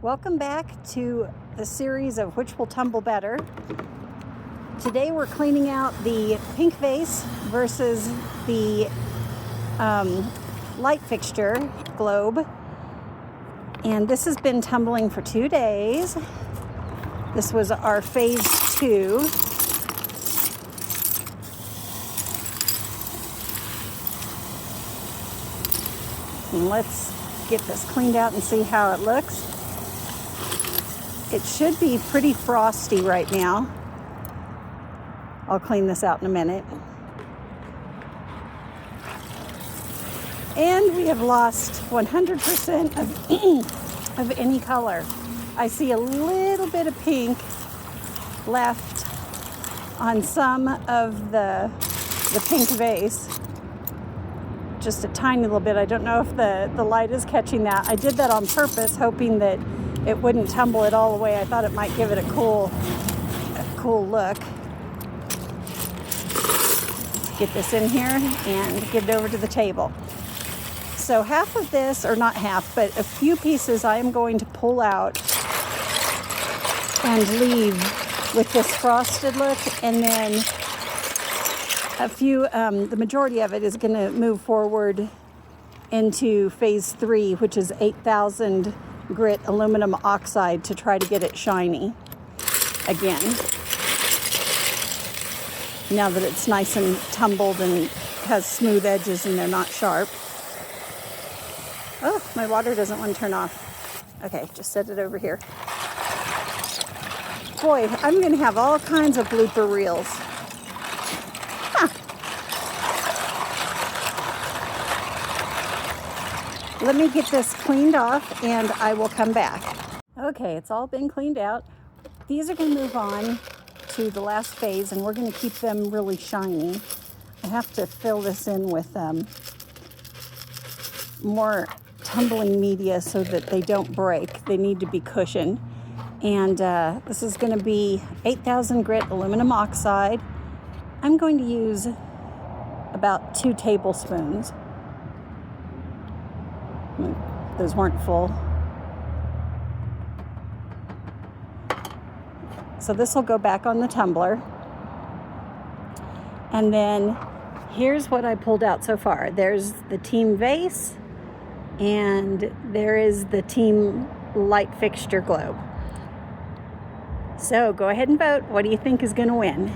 Welcome back to the series of Which Will Tumble Better. Today we're cleaning out the pink vase versus the light fixture globe. And this has been tumbling for 2 days. This was our phase 2. And let's get this cleaned out and see how it looks. It should be pretty frosty right now. I'll clean this out in a minute. And we have lost 100% of any color. I see a little bit of pink left on some of the pink vase. Just a tiny little bit. I don't know if the light is catching that. I did that on purpose, hoping that it wouldn't tumble it all away. I thought it might give it a cool look. Get this in here and get it over to the table. So half of this, or not half, but a few pieces I am going to pull out and leave with this frosted look, and then a few, the majority of it is going to move forward into phase 3, which is 8,000 grit aluminum oxide to try to get it shiny again. Now that it's nice and tumbled and has smooth edges and they're not sharp. Oh, my water doesn't want to turn off. Okay, just set it over here. Boy, I'm going to have all kinds of blooper reels. Let me get this cleaned off and I will come back. Okay, it's all been cleaned out. These are going to move on to the last phase and we're going to keep them really shiny. I have to fill this in with more tumbling media so that they don't break. They need to be cushioned. And this is going to be 8,000 grit aluminum oxide. I'm going to use about 2 tablespoons. Those weren't full. So this will go back on the tumbler. And then here's what I pulled out so far. There's the team vase and there is the team light fixture globe. So go ahead and vote. What do you think is going to win?